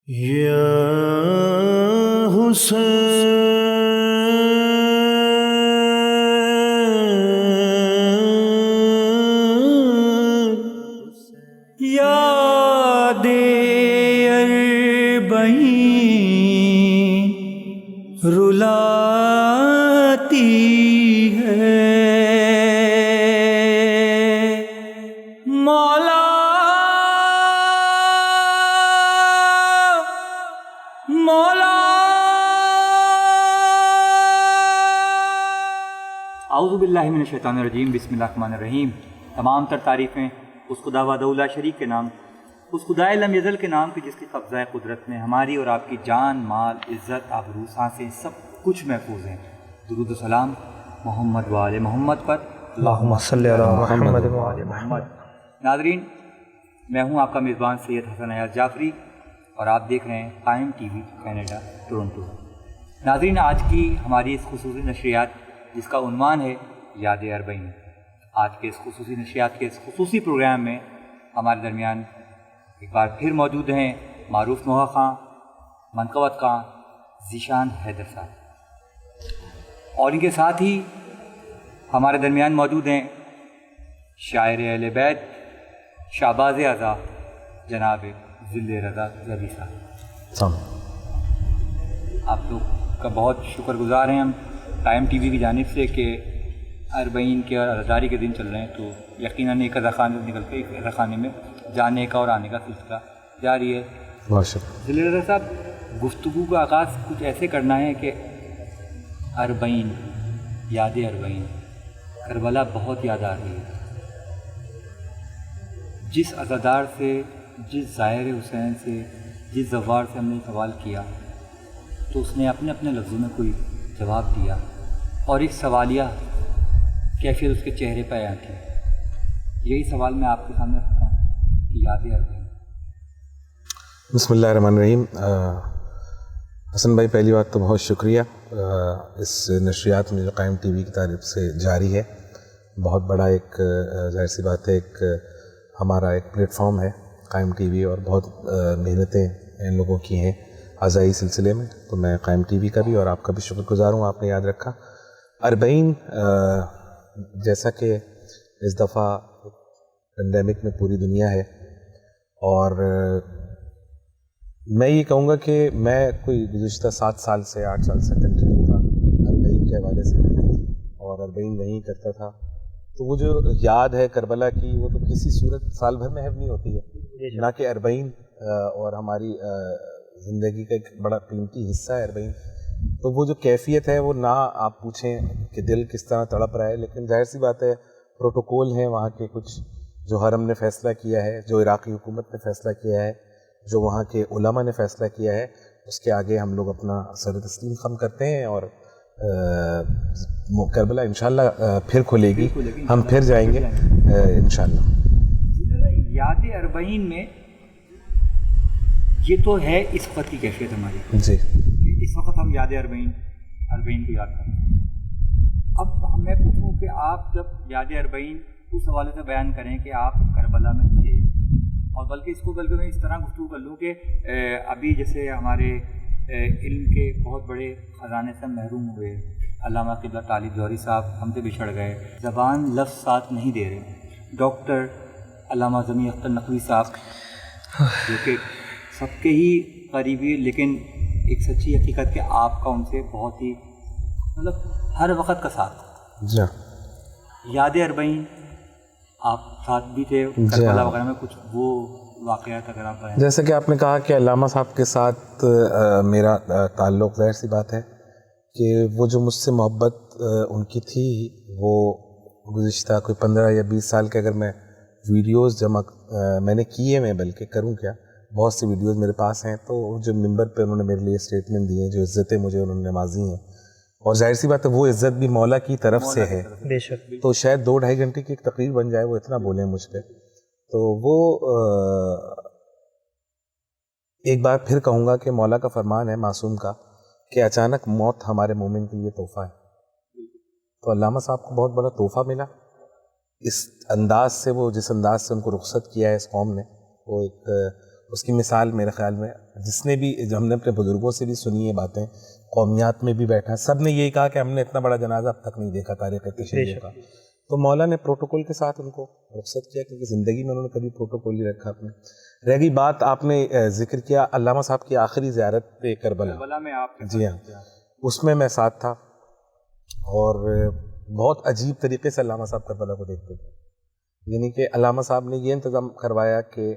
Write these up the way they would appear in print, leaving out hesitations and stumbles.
یا حسین یاد اربعین رلاتی ہے مولا مولا۔ اعوذ باللہ من الشیطان الرجیم، بسم اللہ الرحمن الرحیم۔ تمام تر تعریفیں اس خدا وحدہ لا شریک کے نام، اس خدائے لم یزل کے نام کی جس کی قبضہ قدرت میں ہماری اور آپ کی جان، مال، عزت، آبرو، سانسیں سب کچھ محفوظ ہیں۔ درود و سلام محمد و آل محمد پر، اللہم صلی علی محمد و آل محمد۔ ناظرین، میں ہوں آپ کا میزبان سید حسن ایاز جعفری اور آپ دیکھ رہے ہیں قائم ٹی وی کینیڈا ٹورنٹو۔ ناظرین، آج کی ہماری اس خصوصی نشریات جس کا عنوان ہے یاد اربعین، آج کے اس خصوصی نشریات کے اس خصوصی پروگرام میں ہمارے درمیان ایک بار پھر موجود ہیں معروف نوحہ خاں، منقبت خاں، ذیشان حیدر صاحب، اور ان کے ساتھ ہی ہمارے درمیان موجود ہیں شاعر اہل بیت، شہباز اعضا جناب ذل رضا زبی صاحب۔ آپ لوگ کا بہت شکر گزار ہیں ہم قائم ٹی وی کی جانب سے کہ اربعین کے اور عزاداری کے دن چل رہے ہیں، تو یقیناً ایک عزاخانے سے نکل کے ایک عزاخانے میں جانے کا اور آنے کا سلسلہ جاری ہے۔ بہت شکریہ ذل رضا صاحب، گفتگو کا آغاز کچھ ایسے کرنا ہے کہ اربعین، یاد اربعین، کربلا بہت یاد آ رہی ہے۔ جس عزادار سے، جس ظاہر حسین سے، جس زوار سے ہم نے سوال کیا تو اس نے اپنے اپنے لفظوں میں کوئی جواب دیا اور ایک سوالیہ کیفیت اس کے چہرے پہ آیا تھی۔ یہی سوال میں آپ کے سامنے رکھتا ہوں کہ یاد اربعین۔ بسم اللہ الرحمن الرحیم۔ حسن بھائی، پہلی بات تو بہت شکریہ، اس نشریات میں جو قائم ٹی وی کی طرف سے جاری ہے، بہت بڑا ایک ظاہر سی بات ہے، ایک ہمارا ایک پلیٹ فارم ہے قائم ٹی وی، اور بہت محنتیں ان لوگوں کی ہیں اعضائی سلسلے میں، تو میں قائم ٹی وی کا بھی اور آپ کا بھی شکر گزار ہوں، آپ نے یاد رکھا۔ اربعین، جیسا کہ اس دفعہ پینڈیمک میں پوری دنیا ہے، اور میں یہ کہوں گا کہ میں کوئی گزشتہ 7 سال سے 8 سال سے کنٹینیو تھا اربعین کے حوالے سے، اور اربعین نہیں کرتا تھا، تو وہ جو یاد ہے کربلا کی، وہ تو کسی صورت سال بھر محو نہیں ہوتی ہے، نہ کہ اربعین، اور ہماری زندگی کا ایک بڑا قیمتی حصہ ہے اربعین۔ تو وہ جو کیفیت ہے وہ نہ آپ پوچھیں کہ دل کس طرح تڑپ رہا ہے، لیکن ظاہر سی بات ہے پروٹوکول ہیں وہاں کے کچھ جو حرم نے فیصلہ کیا ہے، جو عراقی حکومت نے فیصلہ کیا ہے، جو وہاں کے علماء نے فیصلہ کیا ہے، اس کے آگے ہم لوگ اپنا سر تسلیم خم کرتے ہیں، اور کربلا انشاءاللہ پھر کھلے گی، ہم پھر جائیں گے انشاءاللہ۔ یاد اربعین میں یہ تو ہے اس وقت کی کیفیت ہماری، جی، اس وقت ہم یاد اربعین کو یاد کریں۔ اب میں پوچھوں کہ آپ جب یاد اربعین اس حوالے سے بیان کریں کہ آپ کربلا میں تھے، اور بلکہ میں اس طرح گفتگو کر لوں کہ ابھی جیسے ہمارے علم کے بہت بڑے خزانے سے محروم ہوئے، علامہ قبلہ طالب جوہری صاحب ہم سے بچھڑ گئے، زبان لفظ ساتھ نہیں دے رہے، ڈاکٹر علامہ ضمی اختر نقوی صاحب جو کہ سب کے ہی قریبی، لیکن ایک سچی حقیقت کہ آپ کا ان سے بہت ہی مطلب ہر وقت کا ساتھ۔ جی، یاد اربعین آپ ساتھ بھی تھے کربلا وغیرہ میں، کچھ وہ واقعات اگر آپ بیان۔ جیسا کہ آپ نے کہا کہ علامہ صاحب کے ساتھ میرا تعلق، ظاہر سی بات ہے کہ وہ جو مجھ سے محبت ان کی تھی، وہ گزشتہ کوئی 15 یا 20 سال کے اگر میں ویڈیوز جمع میں نے کیے، میں بلکہ کروں کیا، بہت سی ویڈیوز میرے پاس ہیں، تو جو ممبر پہ انہوں نے میرے لیے اسٹیٹمنٹ دی ہیں، جو عزتیں مجھے انہوں نے نوازی ہیں، اور ظاہر سی بات ہے وہ عزت بھی مولا کی طرف سے ہے، بے شک، تو شاید 2-2.5 گھنٹے کی ایک تقریر بن جائے، وہ اتنا بولیں مجھ پہ، تو وہ ایک بار پھر کہوں گا کہ مولا کا فرمان ہے معصوم کا کہ اچانک موت ہمارے مومن کے لیے تحفہ ہے، تو علامہ صاحب کو بہت بڑا تحفہ ملا اس انداز سے، وہ جس انداز سے ان کو رخصت کیا ہے اس قوم نے، وہ ایک اس کی مثال میرے خیال میں جس نے بھی، جو ہم نے اپنے بزرگوں سے بھی سنی یہ باتیں، قومیات میں بھی بیٹھا، سب نے یہی کہا کہ ہم نے اتنا بڑا جنازہ اب تک نہیں دیکھا تاریخ تشیع کا. تو مولا نے پروٹوکول کے ساتھ ان کو رخصت کیا، کیونکہ زندگی میں انہوں نے کبھی پروٹوکول نہیں رکھا اپنے. رہ گئی بات، آپ نے ذکر کیا علامہ صاحب کی آخری زیارت پہ کربلا میں آپ جی ہاں، اس میں ساتھ تھا اور بہت عجیب طریقے سے علامہ صاحب کربلا کو دیکھتے تھے. یعنی کہ علامہ صاحب نے یہ انتظام کروایا کہ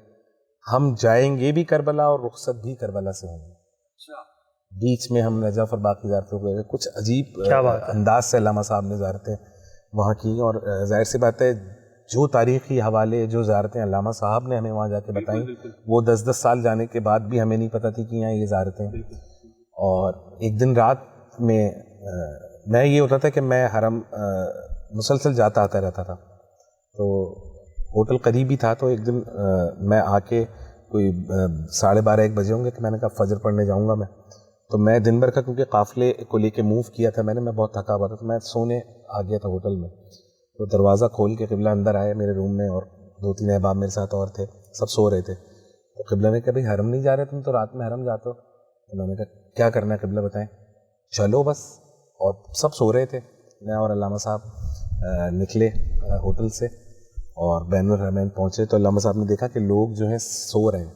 ہم جائیں گے بھی کربلا اور رخصت بھی کربلا سے ہوں گے. بیچ میں ہم نجف اور باقی زیارتوں کو کچھ عجیب انداز سے علامہ صاحب نے زیارتیں وہاں کی. اور ظاہر سی بات ہے جو تاریخی حوالے، جو زیارتیں علامہ صاحب نے ہمیں وہاں جا کے بتائیں، وہ 10 سال جانے کے بعد بھی ہمیں نہیں پتہ تھی کہ یہاں یہ زیارتیں. اور ایک دن رات میں یہ ہوتا تھا کہ میں حرم مسلسل جاتا آتا رہتا تھا، تو ہوٹل قریب ہی تھا. تو ایک دن میں آ کے کوئی 12:30-1 بجے ہوں گے کہ میں نے کہا فجر پڑھنے جاؤں گا میں. تو میں دن بھر کا کیونکہ قافلے کو لے کے موو کیا تھا میں بہت تھکا ہوا تھا، تو میں سونے آ گیا تھا ہوٹل میں. تو دروازہ کھول کے قبلہ اندر آئے میرے روم میں، اور 2-3 احباب میرے ساتھ اور تھے، سب سو رہے تھے. تو قبلہ نے کہا بھائی حرم نہیں جا رہے تم تو، رات میں حرم جاتے ہو؟ تو میں نے کہا کیا کرنا ہے قبلہ بتائیں. چلو بس. اور سب سو رہے تھے. میں اور علامہ صاحب نکلے ہوٹل سے اور بین الحرمین پہنچے. تو علامہ صاحب نے دیکھا کہ لوگ جو ہیں سو رہے ہیں،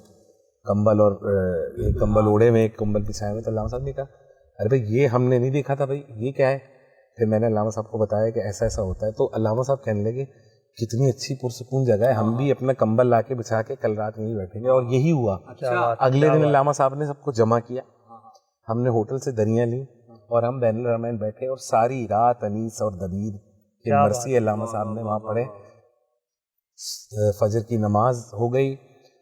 کمبل اور ایک کمبل اوڑے میں، ایک کمبل بچھائے میں. تو علامہ صاحب نے کہا ارے بھائی یہ ہم نے نہیں دیکھا تھا بھائی، یہ کیا ہے؟ پھر میں نے علامہ صاحب کو بتایا کہ ایسا ایسا ہوتا ہے. تو علامہ صاحب کہنے لگے کتنی اچھی پرسکون جگہ ہے، ہم بھی اپنا کمبل لا کے بچھا کے کل رات یہیں بیٹھیں گے. اور یہی ہوا. اگلے دن علامہ صاحب نے سب کو جمع کیا، ہم نے ہوٹل سے دریاں لیں اور ہم بین الحرمین بیٹھے، اور ساری رات انیس اور دبیر کی مرثی علامہ صاحب نے وہاں پڑھے. فجر کی نماز ہو گئی،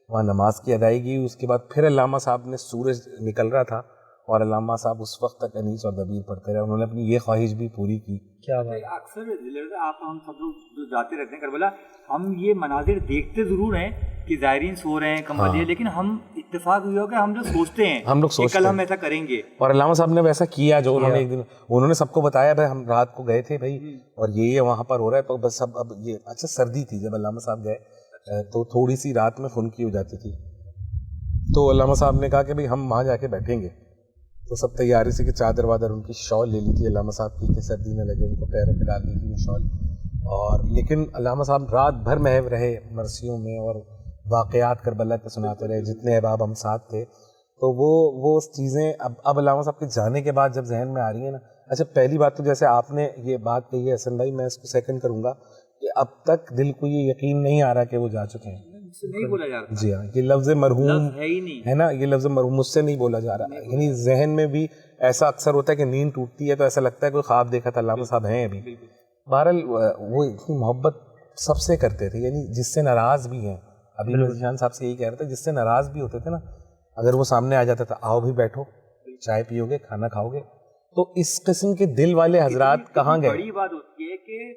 وہاں نماز کی ادائیگی. اس کے بعد پھر علامہ صاحب نے، سورج نکل رہا تھا اور علامہ صاحب اس وقت تک انیس اور دبیر پڑھتے رہے. انہوں نے اپنی یہ خواہش بھی پوری کی. کیا بات. اکثر آپ ہم سب لوگ جو جاتے رہتے ہیں کربلا، ہم یہ مناظر دیکھتے ضرور ہیں کہ زائرین سو رہے ہیں کمبلیے، لیکن ہم اتفاق ہوئی ہو کہ ہم لوگ سوچتے ہیں ہم لوگ سوچتے کل ہم ایسا کریں گے. اور علامہ صاحب نے ویسا کیا جو انہوں نے ایک دن انہوں نے سب کو بتایا بھائی ہم رات کو گئے تھے بھائی اور یہ وہاں پر ہو رہا ہے. تو بس اب یہ اچھا سردی تھی جب علامہ صاحب گئے تو تھوڑی سی رات میں خنکی ہو جاتی تھی. تو علامہ صاحب نے کہا کہ بھائی ہم وہاں جا کے بیٹھیں گے. تو سب تیاری سے کہ چادر وادر ان کی شال لے لی تھی علامہ صاحب کی کہ سردی نہ لگے ان کو، پیروں پہ ڈال دی تھی وہ شال. اور لیکن علامہ صاحب رات بھر محو رہے مرثیوں میں اور واقعات کربلا کے سناتے رہے. جتنے احباب ہم ساتھ تھے تو وہ چیزیں اب علامہ صاحب کے جانے کے بعد جب ذہن میں آ رہی ہیں نا. اچھا پہلی بات تو جیسے آپ نے یہ بات کہی ہے حسن بھائی، میں اس کو سیکنڈ کروں گا کہ اب تک دل کو یہ یقین نہیں آ رہا کہ وہ جا چکے ہیں. نہیں بولا جا رہا. جی ہاں، یہ لفظ مرحوم ہے ہی نہیں ہے نا، یہ لفظ مرحوم مجھ سے نہیں بولا جا رہا. یعنی ذہن میں بھی ایسا اکثر ہوتا ہے کہ نیند ٹوٹتی ہے تو ایسا لگتا ہے کوئی خواب دیکھا تھا، علامہ صاحب ہیں ابھی. بہرحال وہ اتنی محبت سب سے کرتے تھے، یعنی جس سے ناراض بھی ہیں. ابھی میں ذیشان صاحب سے یہی کہہ رہا تھا، جس سے ناراض بھی ہوتے تھے نا، اگر وہ سامنے آ جاتا تھا آؤ بھی بیٹھو، چائے پیو گے، کھانا کھاؤ گے. تو اس قسم کے دل والے حضرات کہاں گئے؟ بڑی بات ہوتی ہے کہ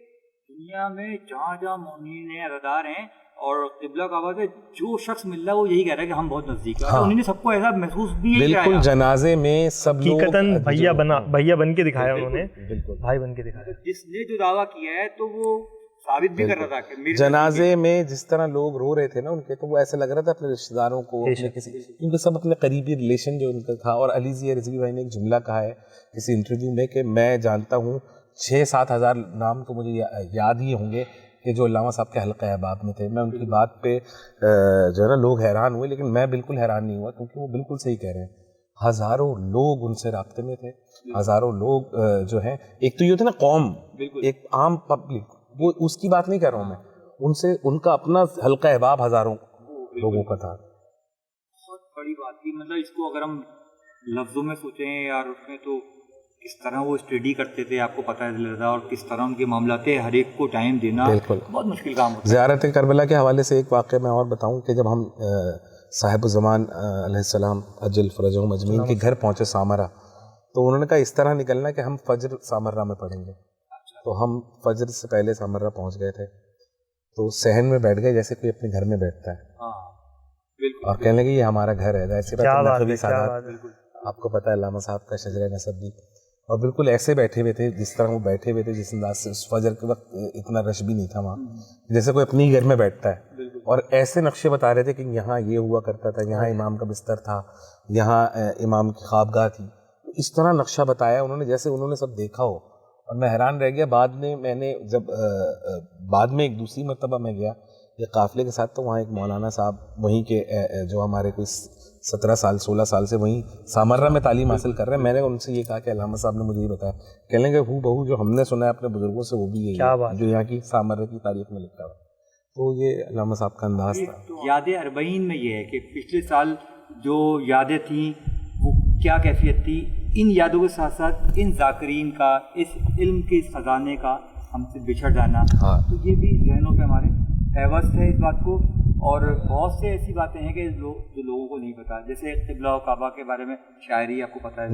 دنیا میں جہاں جہاں مومنین ہیں، عزادار ہیں اور قبلہ کعبہ سے جو شخص مل رہا ہے وہ یہی کہہ رہا ہے کہ ہم بہت نزدیک ہیں. انہوں نے سب کو ایسا محسوس بھی کیا. بالکل جنازے میں سب لوگ بھیا بن کے دکھایا انہوں نے، بھائی بن کے دکھایا. جس نے جو دعویٰ کیا ہے تو وہ ثابت بھی کر رہا تھا کہ جنازے میں جس طرح لوگ رو رہے تھے نا ان کے، تو وہ ایسا لگ رہا تھا اپنے رشتہ داروں کو، اپنے کسی، کیونکہ سب اپنے قریبی ریلیشن جو ان کا تھا. اور علی ضیاء رضوی بھائی نے ایک جملہ کہا ہے کسی انٹرویو میں کہ میں جانتا ہوں 6-7 ہزار نام تو مجھے یاد ہی ہوں گے کہ جو علامہ صاحب کے حلقہ احباب میں تھے. میں ان کی بات پہ جو ہے نا لوگ حیران ہوئے، لیکن میں بالکل حیران نہیں ہوا کیونکہ وہ بالکل صحیح کہہ رہے ہیں. ہزاروں لوگ ان سے رابطے میں تھے، ہزاروں لوگ جو ہیں. ایک تو یہ ہوتا ہے نا قوم، ایک عام پبلک، وہ اس کی بات نہیں کر رہا ہوں میں، ان سے ان کا اپنا حلقہ احباب ہزاروں لوگوں کا تھا. بہت بڑی بات تھی. مطلب اس کو اگر ہم لفظوں میں سوچیں یار اس میں، تو کس طرح وہ اسٹڈی کرتے تھے آپ کو پتہ ہے، اور کس طرح ان کے معاملات ہر ایک کو ٹائم دینا بہت مشکل کام ہوتا ہے. زیارت کربلا کے حوالے سے ایک واقعہ میں اور بتاؤں کہ جب ہم صاحب الزمان علیہ السلام اجل فرجہم اجمعین کے گھر پہنچے سامرا، تو انہوں نے کہا اس طرح نکلنا کہ ہم فجر سامرا میں پڑھیں گے. تو ہم فجر سے پہلے سامرا پہنچ گئے تھے، تو صحن میں بیٹھ گئے جیسے کوئی اپنے گھر میں بیٹھتا ہے، اور کہنے لگے یہ ہمارا گھر ہے. ایسی بات آپ کو پتہ ہے علامہ صاحب کا شجرہ نسب بھی، اور بالکل ایسے بیٹھے ہوئے تھے جس طرح وہ بیٹھے ہوئے تھے، جس انداز سے اس فجر کے وقت اتنا رش بھی نہیں تھا وہاں، جیسے کوئی اپنی گھر میں بیٹھتا ہے. اور ایسے نقشے بتا رہے تھے کہ یہاں یہ ہوا کرتا تھا, یہاں امام کا بستر تھا, یہاں امام کی خوابگاہ تھی. اس طرح نقشہ بتایا انہوں نے جیسے انہوں نے سب دیکھا ہو. اور میں حیران رہ گیا. بعد میں جب بعد میں ایک دوسری مرتبہ میں گیا یہ قافلے کے ساتھ, تو وہاں ایک مولانا صاحب وہیں کے جو ہمارے کوئی 17 سال 16 سال سے وہیں سامرہ میں تعلیم حاصل کر رہے ہیں. میں نے ان سے یہ کہا کہ علامہ صاحب نے مجھے یہ بتایا, کہہ لیں گے ہو بہو جو ہم نے سنا ہے اپنے بزرگوں سے وہ بھی یہی ہے جو یہاں کی سامرہ کی تاریخ میں لکھا ہوا. تو یہ علامہ صاحب کا انداز تھا. یاد اربعین میں یہ ہے کہ پچھلے سال جو یادیں تھیں وہ کیا کیفیت تھی, ان یادوں کے ساتھ ساتھ ان ذاکرین کا, اس علم کے اس خزانے کا ہم سے بچھڑ جانا, تو یہ بھی ذہنوں پہ ہمارے پیوست ہے اس بات کو. اور بہت سے ایسی باتیں ہیں کہ جو لوگوں کو نہیں پتا, جیسے قبلہ و کعبہ کے بارے میں شاعری آپ کو پتہ ہے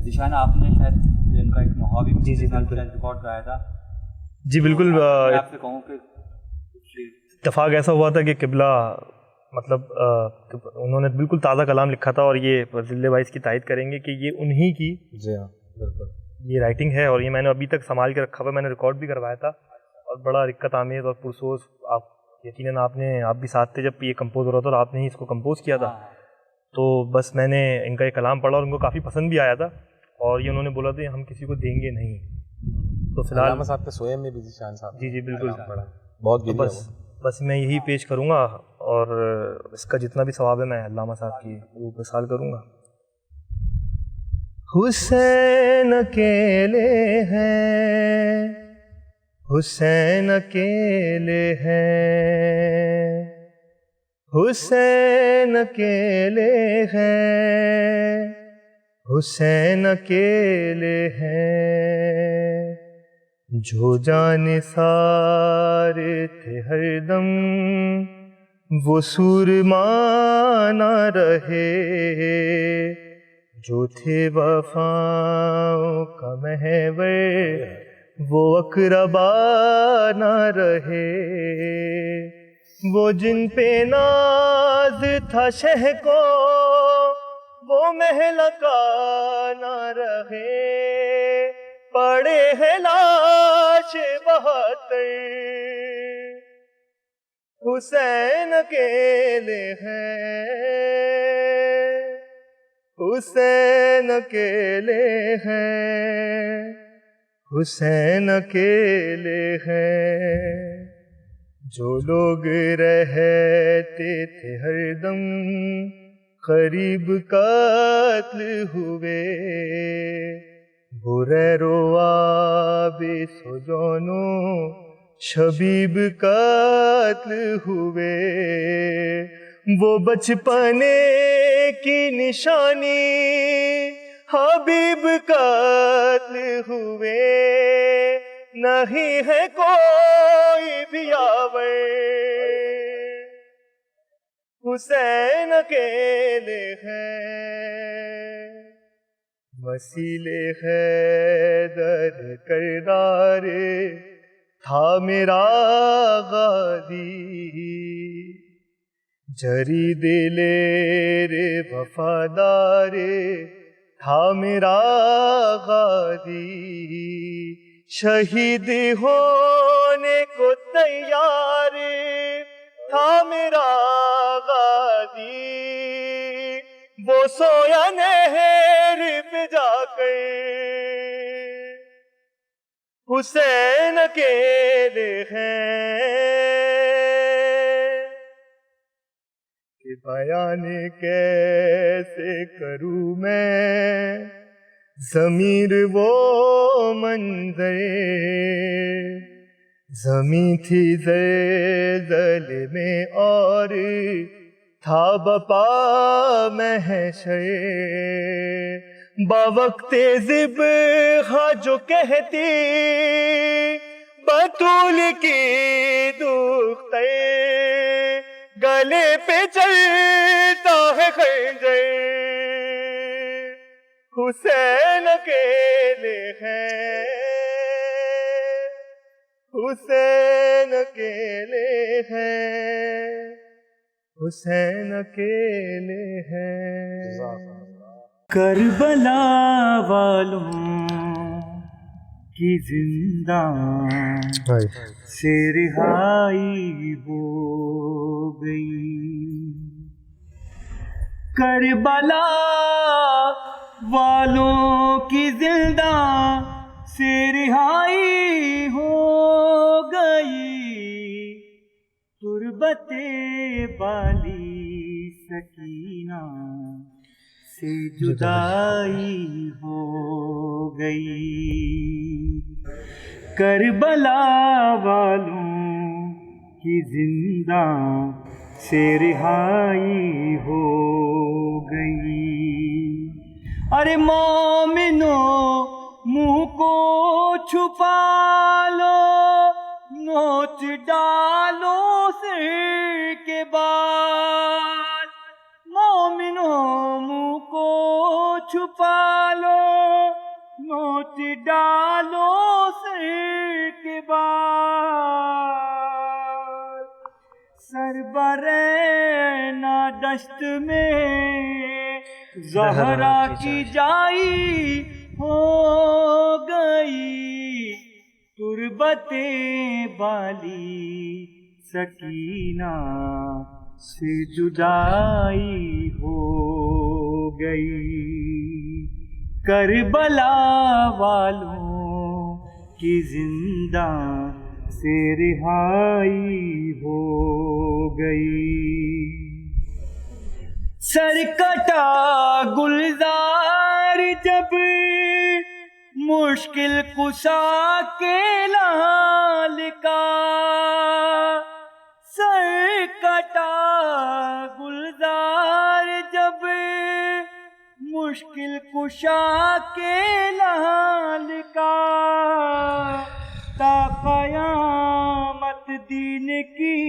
ذیشان, آپ نے شاید ان کا ایک محاوی ریکارڈ کرایا تھا. جی بالکل. میں آپ سے کہوں کہ اتفاق ایسا ہوا تھا کہ قبلہ مطلب انہوں نے بالکل تازہ کلام لکھا تھا, اور یہ فضل بھائی اس کی تائید کریں گے کہ یہ انہی کی یہ رائٹنگ ہے, اور یہ میں نے ابھی تک سنبھال کے رکھا ہوا ہے. میں نے ریکارڈ بھی کروایا تھا, اور بڑا دقت آمیز اور پرسوز. آپ یقیناً آپ بھی ساتھ تھے جب یہ کمپوز ہو رہا تھا, اور آپ نے ہی اس کو کمپوز کیا تھا. تو بس میں نے ان کا یہ کلام پڑھا اور ان کو کافی پسند بھی آیا تھا, اور یہ انہوں نے بولا تھا ہم کسی کو دیں گے نہیں. تو فی الحال علامہ صاحب کے سوئے میں بھی ذیشان صاحب جی بالکل بہت بس میں یہی پیش کروں گا, اور اس کا جتنا بھی ثواب ہے میں علامہ صاحب کی روح پہ سال کروں گا. حسین اکیلے ہیں, حسین اکیلے ہیں, حسین اکیلے ہیں, حسین اکیلے ہیں, جو جانثار تھے ہر دم وہ سورما نہ رہے, جو تھے وفاؤں کا محور وہ اقربا نہ رہے, وہ جن پہ ناز تھا شہ کو وہ مہلکا نہ رہے, پڑے ہیں لاش 72 حسین اکیلے ہیں, حسین اکیلے ہیں, حسین اکیلے ہیں. جو لوگ رہتے تھے ہر دم قریب قتل ہوئے, برے رواب سجانوں شبیب قتل ہوئے, وہ بچپنے کی نشانی حبیب قتل ہوئے, نہیں ہے کوئی بھی آوے حسین اکیلے ہیں, وسیلے حیدر کردار تھا میرا غازی, جری دلیر وفادار تھا میرا غازی, شہید ہونے کو تیار تھا میرا غازی, وہ سویا نہر پہ جا کر حسین اکیلے ہیں, کہ بیان کیسے کروں میں ضمیر وہ منظر, زمین تھی زلزل میں اور تھا بپا محشر, باوقت ذبح جو کہتی بطول کی دختر, گلے پہ چلتا ہے خنجر, حسین اکیلے ہیں, حسین اکیلے ہیں, حسین اکیلے ہیں. کربلا والوں کی زنداں سے رہائی ہو گئی، کربلا والوں کی زنداں سے رہائی ہو گئی، تربت بالی سکینہ سے جدائی ہو گئی، کربلا والوں کی زنداں سے رہائی ہو گئی۔ ارے مومنو منہ کو چھپا لو، نوچ ڈالو سر کے بال، مومنو منہ کو چھپا لو، نوچ ڈالو سر کے بال، سر برہنہ دشت میں زہرا کی جائی ہو گئی، تربت بالی سکینہ سے جدائی ہو گئی، کربلا والوں کی زنداں سے رہائی ہو گئی، سر کٹا گلزار جب مشکل کشا کے لال کا، سر کٹا گلزار جب مشکل کشا کے لال کا، تا قیامت دین کی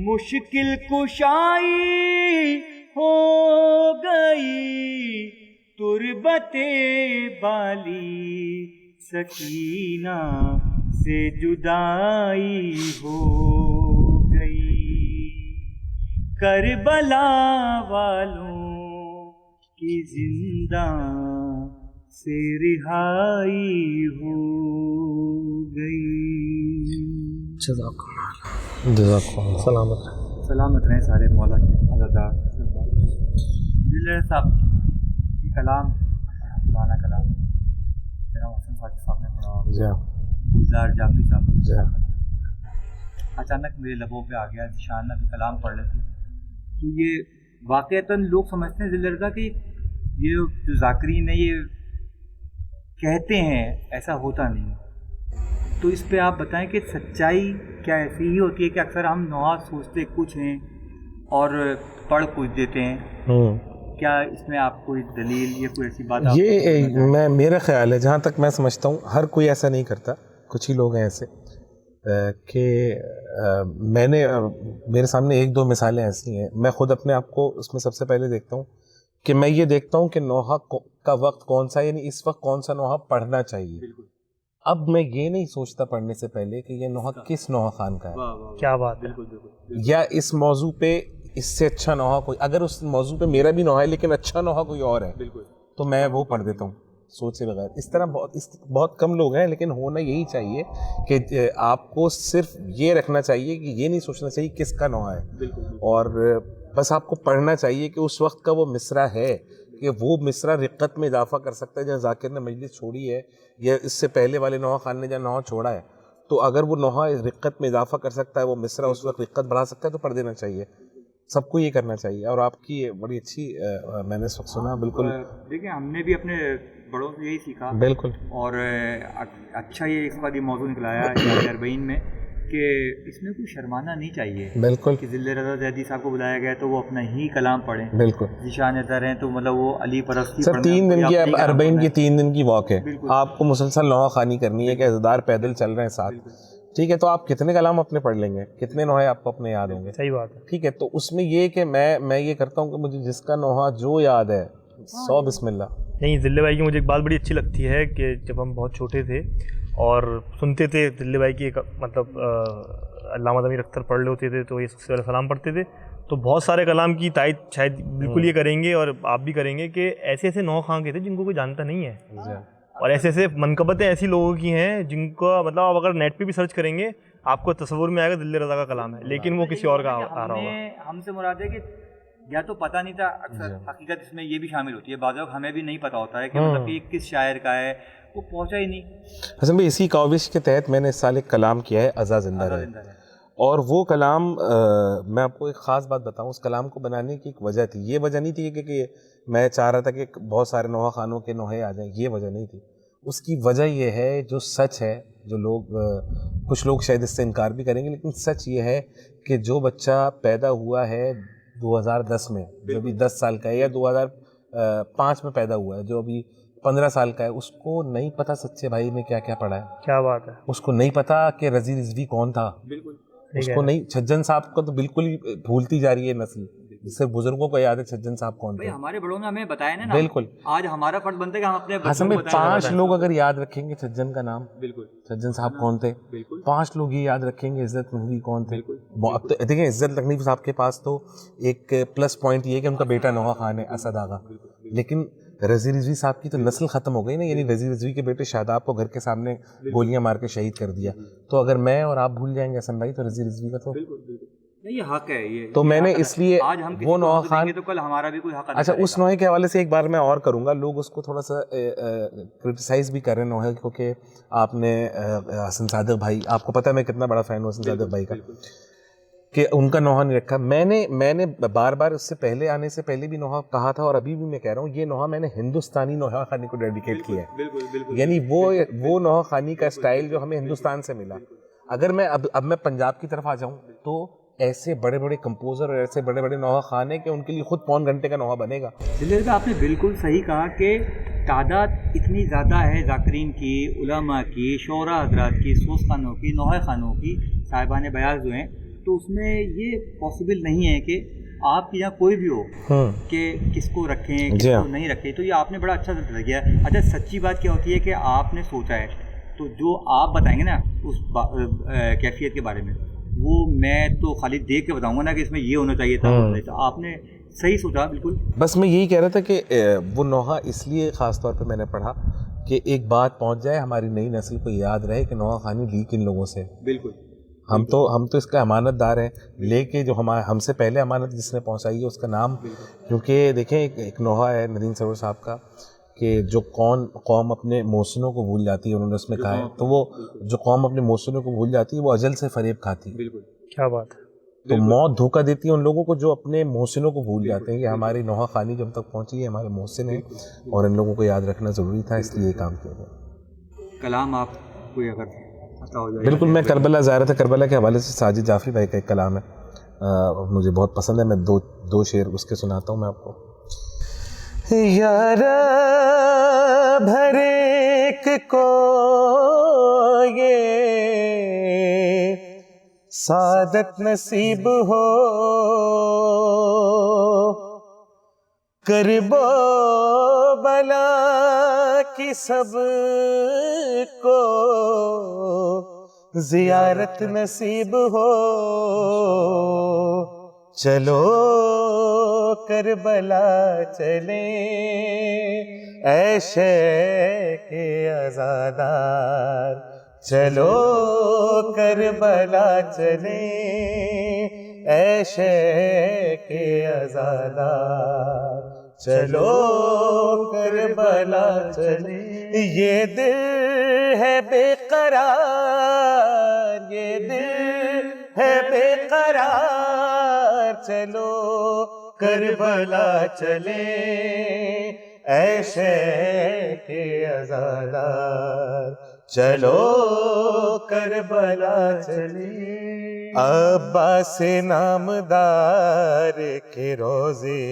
مشکل کشائی ہو گئی، تربت بالی سکینہ سے جدائی ہو گئی، کربلا والوں کی زنداں سے رہائی ہو گئی۔ جزاک اللہ، سلامت رہیں سارے مولا کے عزادار۔ دلیر صاحب یہ کلام پرانا کلام جناب حسن فاطمی صاحب نے پڑھا، گلزار جعفری صاحب نے، اچانک میرے لبوں پہ آ گیا ذیشان نبی کلام پڑھ لیتے، تو یہ واقعتاً لوگ سمجھتے ہیں ذلرزا کہ یہ جو ذاکرین ہیں یہ کہتے ہیں، ایسا ہوتا نہیں، تو اس پہ آپ بتائیں کہ سچائی کیا ایسی ہی ہوتی ہے کہ اکثر ہم نوحات سوچتے کچھ ہیں اور پڑھ کچھ دیتے ہیں، کیا اس میں آپ کوئی دلیل یا کوئی ایسی بات؟ یہ میرا خیال ہے، جہاں تک میں سمجھتا ہوں ہر کوئی ایسا نہیں کرتا، کچھ ہی لوگ ہیں ایسے کہ میں نے میرے سامنے ایک دو مثالیں ایسی ہیں، میں خود اپنے آپ کو اس میں سب سے پہلے دیکھتا ہوں کہ میں یہ دیکھتا ہوں کہ نوحہ کا وقت کون سا، یعنی اس وقت کون سا نوحہ پڑھنا چاہیے۔ اب میں یہ نہیں سوچتا پڑھنے سے پہلے کہ یہ نوحہ کس نوحہ خان کا ہے، کیا بات ہے، یا اس موضوع پہ اس سے اچھا نوحہ کوئی، اگر اس موضوع پہ میرا بھی نوحہ ہے لیکن اچھا نوحہ کوئی اور ہے تو میں وہ پڑھ دیتا ہوں سوچے بغیر۔ اس طرح بہت کم لوگ ہیں، لیکن ہونا یہی چاہیے کہ آپ کو صرف یہ رکھنا چاہیے کہ یہ نہیں سوچنا چاہیے کس کا نوحہ ہے، اور بس آپ کو پڑھنا چاہیے کہ اس وقت کا وہ مصرع ہے کہ وہ مصرع رقت میں اضافہ کر سکتا ہے، جہاں ذاکر نے مجلس چھوڑی ہے یا اس سے پہلے والے نوحہ خان نے جہاں نوحہ چھوڑا ہے، تو اگر وہ نوحہ رقت میں اضافہ کر سکتا ہے، وہ مصرع اس وقت رقت بڑھا سکتا ہے تو پڑھ دینا چاہیے، سب کو یہ کرنا چاہیے۔ اور آپ کی بڑی اچھی میں نے سنا، بالکل دیکھیں ہم نے بھی اپنے بڑوں سے یہی سیکھا، بالکل، اور اچھا یہ اس بار یہ موضوع نکلایا ہے اربعین میں کہ اس میں کوئی شرمانا نہیں چاہیے، بالکل کہ ذل رضا زیدی صاحب کو بلایا گیا تو وہ اپنا ہی کلام پڑھیں، بالکل ذیشان نظر ہیں تو مطلب وہ علی پرستی سر 3 دن کی اربعین کی 3 دن کی واک ہے، آپ کو مسلسل نوحہ خوانی کرنی ہے کہ عزادار پیدل چل رہے ہیں ساتھ، ٹھیک ہے، تو آپ کتنے کلام اپنے پڑھ لیں گے، کتنے نوحے آپ کو اپنے یاد ہوں گے، صحیح بات ہے، ٹھیک ہے، تو اس میں یہ کہ میں یہ کرتا ہوں کہ مجھے جس کا نوحہ جو یاد ہے 100 بسم اللہ۔ نہیں، ذلے بھائی کی مجھے ایک بات بڑی اچھی لگتی ہے کہ جب ہم بہت چھوٹے تھے اور سنتے تھے ذلے بھائی کی ایک مطلب علامہ ضمیر اختر پڑھ رہے ہوتے تھے تو یہ صلی اللہ علیہ وسلم پڑھتے تھے، تو بہت سارے کلام کی تائید شاید بالکل یہ کریں گے اور آپ بھی کریں گے کہ ایسے ایسے نوحہ خان کے تھے جن کو کوئی جانتا نہیں ہے، اور ایسے ایسے منقبتیں ایسی لوگوں کی ہیں جن کو مطلب آپ اگر نیٹ پہ بھی سرچ کریں گے آپ کو تصور میں آئے گا دل رضا کا کلام ہے، لیکن وہ کسی اور کا آ رہا ہوگا. ہم سے مراد ہے کہ یا تو پتہ نہیں تھا، اکثر حقیقت اس میں یہ بھی شامل ہوتی ہے، بعض اوقات ہمیں بھی نہیں پتہ ہوتا ہے کہ مطلب کہ یہ کس شاعر کا ہے، وہ پہنچا ہی نہیں. حسن بھائی اسی کاوش کے تحت میں نے اس سال ایک کلام کیا ہے ازا زندہ رہے، اور وہ کلام میں آپ کو ایک خاص بات بتاؤں، اس کلام کو بنانے کی ایک وجہ تھی. یہ وجہ نہیں تھی کہ میں چاہ رہا تھا کہ بہت سارے نوحہ خانوں کے نوحے آ جائیں، یہ وجہ نہیں تھی. اس کی وجہ یہ ہے جو سچ ہے، جو لوگ کچھ لوگ شاید اس سے انکار بھی کریں گے، لیکن سچ یہ ہے کہ جو بچہ پیدا ہوا ہے 2010 میں، جو ابھی 10 سال کا ہے، یا 2005 میں پیدا ہوا ہے، جو ابھی 15 سال کا ہے، اس کو نہیں پتا سچے بھائی میں کیا کیا پڑھا ہے. کیا بات ہے. اس کو نہیں پتا کہ رضی رضوی کون تھا. بالکل اس کو نہیں. چھجن صاحب کو تو بالکل ہی بھولتی جا رہی ہے نسل، جس سے بزرگوں کو یاد ہے چھجن صاحب کون تھے. ہمارے بڑوں نے ہمیں بتایا نا. بالکل. آج ہمارا فرض بنتا ہے کہ ہم اپنے حسن بھائی 5 لوگ اگر یاد رکھیں گے چھجن کا نام، بالکل چھجن صاحب کون تھے، 5 لوگ یہ یاد رکھیں گے عزت نقوی کون تھے. اب تو دیکھیں عزت نقوی صاحب کے پاس تو ایک پلس پوائنٹ یہ ہے کہ ان کا بیٹا نوحہ خان ہے اسد آغا، لیکن رضی رضوی صاحب کی تو نسل ختم ہو گئی نا. یعنی رضی رضوی کے بیٹے شاداب کو گھر کے سامنے گولیاں مار کے شہید کر دیا. تو اگر میں اور آپ بھول جائیں گے حسن بھائی تو رضی رضوی کا تو یہ حق ہے. یہ تو میں نے اس لیے وہ نوحہ خان تو کل ہمارا بھی کوئی حق. اچھا اس نوحے کے حوالے سے ایک بار میں اور کروں گا. لوگ اس کو تھوڑا سا کرٹیسائز بھی کر رہے ہیں نوحے کو کہ آپ نے حسن صادق بھائی، آپ کو پتہ ہے میں کتنا بڑا فین ہوں حسن صادق بھائی کا، کہ ان کا نوحہ نہیں رکھا. میں نے بار بار اس سے پہلے آنے سے پہلے بھی نوحہ کہا تھا، اور ابھی بھی میں کہہ رہا ہوں یہ نوحہ میں نے ہندوستانی نوحہ خانی کو ڈیڈیکیٹ کیا ہے. یعنی وہ نوحہ خانی کا اسٹائل جو ہمیں ہندوستان سے ملا. اگر میں اب میں پنجاب کی طرف آ جاؤں تو ایسے بڑے بڑے کمپوزر اور ایسے بڑے بڑے نوحہ خان ہیں کہ ان کے لیے خود پون گھنٹے کا نوحہ بنے گا. دلیر کا آپ نے بالکل صحیح کہا کہ تعداد اتنی زیادہ ہے ذاکرین کی، علماء کی، شعراء حضرات کی، سوز خانوں کی، نوحہ خانوں کی، صاحبان بیاض جو ہیں، تو اس میں یہ پاسبل نہیں ہے کہ آپ کے یہاں کوئی بھی ہو کہ کس کو رکھیں کس کو نہیں رکھیں. تو یہ آپ نے بڑا اچھا سلسلہ کیا. اچھا سچی بات کیا ہوتی ہے کہ آپ نے سوچا ہے، تو جو آپ بتائیں گے نا اس کیفیت کے بارے میں، وہ میں تو خالی دیکھ کے بتاؤں گا نا کہ اس میں یہ ہونا چاہیے تھا. تو آپ نے صحیح سوچا بالکل. بس میں یہی کہہ رہا تھا کہ وہ نوحہ اس لیے خاص طور پہ میں نے پڑھا کہ ایک بات پہنچ جائے ہماری نئی نسل کو، یاد رہے کہ نوحہ خانی لی کن لوگوں سے. بالکل. ہم تو اس کا امانت دار ہیں، لے کے جو ہم سے پہلے امانت جس نے پہنچائی ہے اس کا نام. کیونکہ دیکھیں ایک نوحہ ہے ندیم سرور صاحب کا کہ جو قوم اپنے محسنوں کو بھول جاتی ہے، انہوں نے اس میں کہا ہے، تو وہ جو قوم اپنے محسنوں کو بھول جاتی ہے وہ اجل سے فریب کھاتی ہے. بالکل. کیا بات ہے. تو موت دھوکہ دیتی ہے ان لوگوں کو جو اپنے محسنوں کو بھول جاتے ہیں. یہ ہماری نوحہ خانی جو ہم تک پہنچی ہے ہمارے محسن ہیں، اور ان لوگوں کو یاد رکھنا ضروری تھا، اس لیے یہ کام کیا گیا. کلام آپ کوئی اگر بالکل. میں کربلا زیارت ہے کربلا کے حوالے سے ساجد جعفری بھائی کا ایک کلام ہے، مجھے بہت پسند ہے. میں دو شعر اس کے سناتا ہوں میں آپ کو. یار بھر ایک کو یہ سعادت نصیب ہو، کرب و بلا کی سب کو زیارت نصیب ہو. چلو کربلا چلیں اے شیخ عزادار، چلو کربلا چلیں اے شیخ عزادار، چلو کربلا چلیں. یہ دل ہے بے قرار، یہ دل ہے بے قرار، چلو کربلا چلیں اے شیخ عزادار، چلو کربلا چلیں. عباس نامدار کے روزے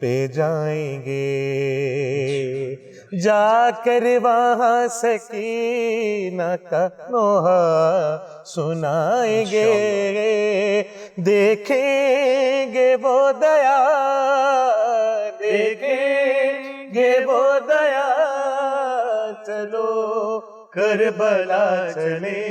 پہ جائیں گے، جا کر وہاں سکینہ کا نوحہ سنائیں گے. دیکھیں گے وہ دیا، دیکھیں گے وہ دیا، چلو کربلا چلیں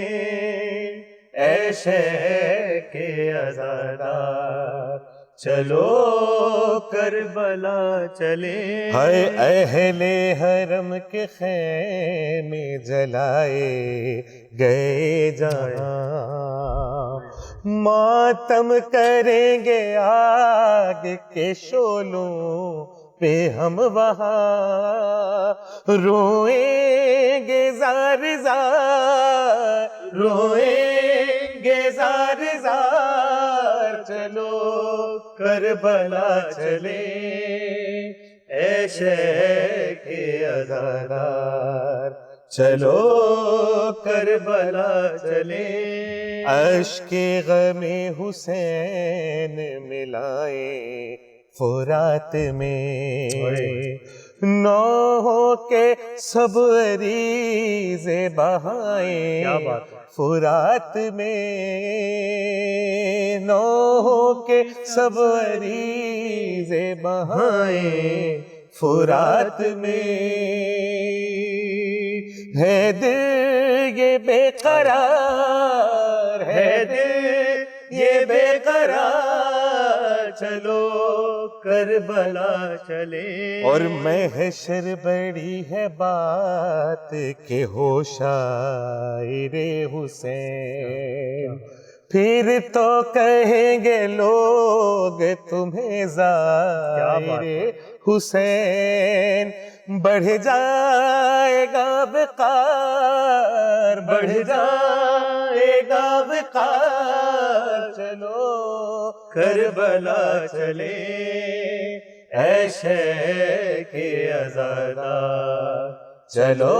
اے شیخ عزادار، چلو کربلا چلے. ہائے اہل حرم کے خیمے جلائے گئے جہاں، ماتم کریں گے آگ کے شعلوں پہ ہم وہاں، روئیں گے زار زار، روئیں گے زار زار. چلو کربلا چلے اے شیخ عزادار، چلو کربلا چلے. اشک غم حسین ملائیں فرات میں، نوحوں کے سب عریضے بہائیں فرات میں، نوحوں کے سب عریضے بہائیں فرات میں. ہے دل یہ بے قرار، ہے دل یہ بے قرار، چلو کربلا چلے. اور محشر بڑی ہے بات کہ ہو شاعر حسین، پھر تو کہیں گے لوگ تمہیں ظاہر حسین. بڑھ جائے گا وقار، بڑھ جائے گا وقار. چلو کربلا چلے اے شیخ عزادار، چلو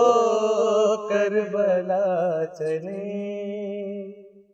کربلا چلے.